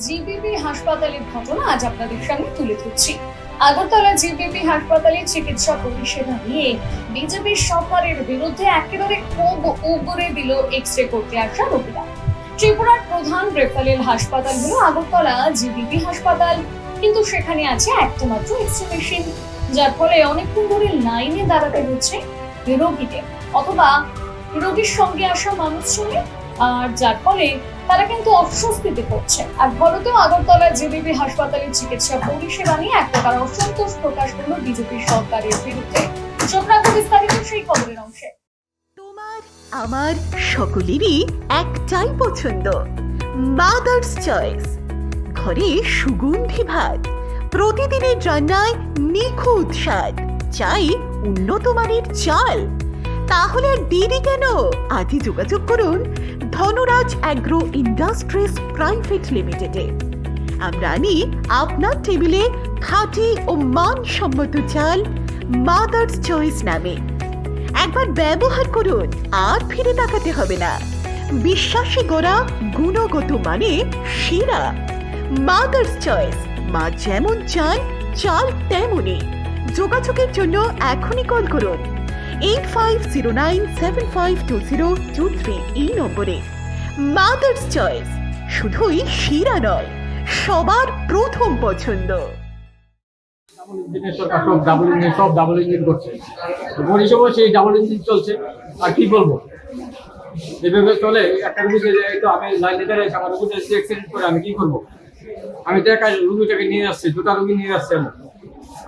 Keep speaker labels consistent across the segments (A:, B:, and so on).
A: GBP হাসপাতালের ঘটনা আজ আপনাদের সামনে তুলে ধরছি। আগরতলা জিবিপি হাসপাতালে চিকিৎসা পরিষেবা নিয়ে বিজেপি সরকারের বিরুদ্ধে একেবারে ক্ষোভ উগরে দিল এক্স-রে করতে আসা রোগীরা। ত্রিপুরার প্রধান রেফারেল হাসপাতাল হলো আগরতলা জিবিপি হাসপাতাল, কিন্তু সেখানে আছে একটা মাত্র এক্স-রে মেশিন, যার ফলে অনেকক্ষণ ধরে লাইনে দাঁড়াতে হচ্ছে রোগীদের অথবা রোগীর সঙ্গে আসা মানুষজনের, আর যার ফলে তারা কিন্তু অস্বস্তিতে পড়ছে। আর ফলতেও আগরতলা জিবিপি হাসপাতালের চিকিৎসা পরিষেবা নিয়ে এক প্রকার অসন্তোষ প্রকাশ করলো বিজেপি সরকারের বিরুদ্ধে। চোখ রাখবো বিস্তারিত সেই খবরের অংশে।
B: তোমার আমার সকলেরই একটাই পছন্দ, মাদার্স চয়েস। ঘরে সুগন্ধি ভাত, প্রতিদিনের রান্নায় নিখুঁত স্বাদ, চাই উন্নত মানের চাল। তাহলে আর দেরি কেন? আজই যোগাযোগ করুন ধনরাজ অ্যাগ্রো ইন্ডাস্ট্রিজ প্রাইভেট লিমিটেডে। আমরা আনি আপনার টেবিলে খাঁটি ও মানসম্মত চাল মাদার্স চয়েস নামে। একবার ব্যবহার করুন, আর ফিরে তাকাতে হবে না। বিশ্বাসী গড়া গুণগত মানে সেরা মাদার্স চয়েস। মা যেমন চান, চাল তেমনই। যোগাযোগের জন্য এখনই কল করুন 8509752023 এই নম্বরে। মাদার্স চয়েস শুধুই সেরা নয়, সবার প্রথম পছন্দ।
C: সব ডাবল ইঞ্জিন করছে, পরিষেবা সেই ডাবল ইঞ্জিন চলছে। আর কি বলবো, এভাবে চলে একটা রুগীকে। তো আমি লাইনে দাঁড়িয়েছি, আমার রুগীটা অ্যাক্সিডেন্ট করে আমি কি করবো? আমি তো একা রুগীটাকে নিয়ে আসছি, দুটা রুগী নিয়ে আসছি।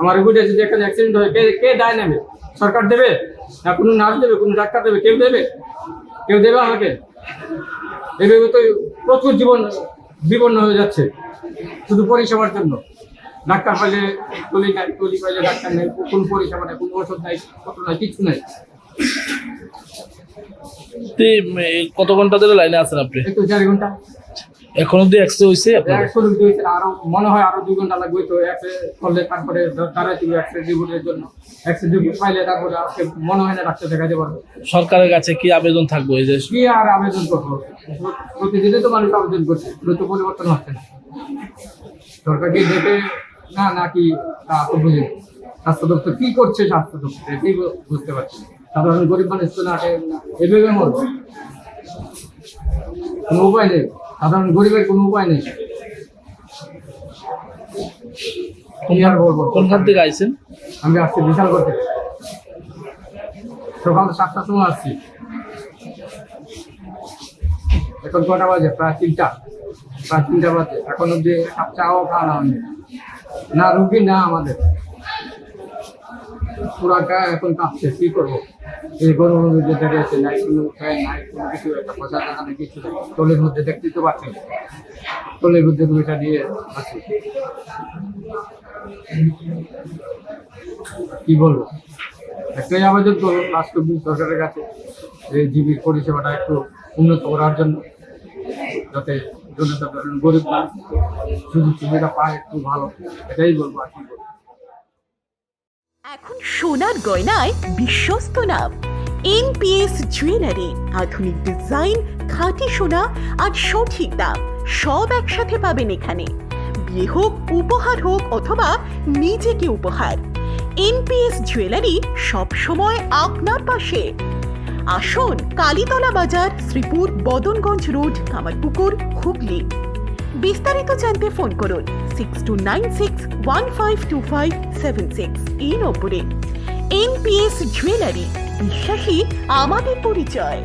C: আমার রুগীটা যদি একটা অ্যাক্সিডেন্ট হয়, কে দায় নেবে? সরকার দেবে না? কোনো নার্স দেবে? কোনো ডাক্তার দেবে? কেউ দেবে? কেউ দেবে আমাকে? এভাবে তো প্রচুর জীবন বিপন্ন হয়ে যাচ্ছে শুধু পরিষেবার জন্য। ডাক্তার পাইলে টলি নাই, টলি পাইলে ডাক্তার নেই, কোনো পরিষেবা নেই, কোনো ওষুধ নাই, কত নাই, কিছু নাই।
D: কত ঘন্টা ধরে লাইনে আছেন আপনি?
C: একটু 4 ঘন্টা।
D: এখন অব্দি এক্সরে হয়েছে আপনার?
C: আরো মনে হয় আরো 2 ঘন্টা লাগবে। তো এক্সরে করলে তারপরে তারা ছিল এক্সরে রিপোর্টের জন্য। এক্সরে রিপোর্ট পাইলে তারপরে আজকে মনে হয় না ডাক্তার দেখাতে পারবে।
D: সরকারের কাছে কি আবেদন থাকবে? এই যে
C: কি আর আবেদন করবো, প্রতিদিনই তো মানুষ আবেদন করছে, তো পরিবর্তন হচ্ছে না। সরকারকে দেখে না নাকি তা তো বুঝি। স্বাস্থ্য দপ্তর কি করছে, স্বাস্থ্য দপ্তর এটাই বুঝতে পারছি। সাধারণ গরিব মানুষ তো না এভাবে মরবে, কোনো উপায় নেই। সাধারণ গরিবের কোনো উপায় নেই।
D: কোনখান থেকে আইছেন?
C: আমি আসছি বিশাল করতে, সকাল 7টার সময় আসছি। এখন কটা বাজে? প্রায় 3টা বাজে। এখন অব্দি চাও খাওয়া না রুগী না আমাদের। পুরা গায়ে এখন কাঁপছে, কি করবো? এই গরমের মধ্যে দেখেছে নাই কোনো ফ্যান নাই, কোনো কিছু একটা পয়সা টাকা নেই, কিছু নেই। টোলের মধ্যে দেখতেই তো পাচ্ছেন, টোলের মধ্যে রুগীটা দিয়ে আছি। কি বলবো, একটাই আবেদন করবো রাষ্ট্র সরকারের কাছে, এই জিবির পরিষেবাটা একটু উন্নত করার জন্য, যাতে জনতা গরিব মানুষ সুযোগ সুবিধা পায় একটু ভালো। এটাই বলবো। আর কি বলবো,
B: এখন সোনার গয়নায় বিশ্বস্ত নাম এনপিএস জুয়েলারি। আধুনিক ডিজাইন, খাঁটি সোনা আর সঠিক দাম সব একসাথে পাবেন এখানে। বিয়ে হোক, উপহার হোক অথবা নিজেকে উপহার, এনপিএস জুয়েলারি সব সময় আপনার পাশে। আসুন কালীতলা বাজার, শ্রীপুর, বদনগঞ্জ রোড, কামারপুকুর, হুগলি। বিস্তারিত জানতে ফোন করুন 6296152576 এই নম্বরে। এনপিএস জুয়েলারি, বিশ্বাসী আমাদের পরিচয়।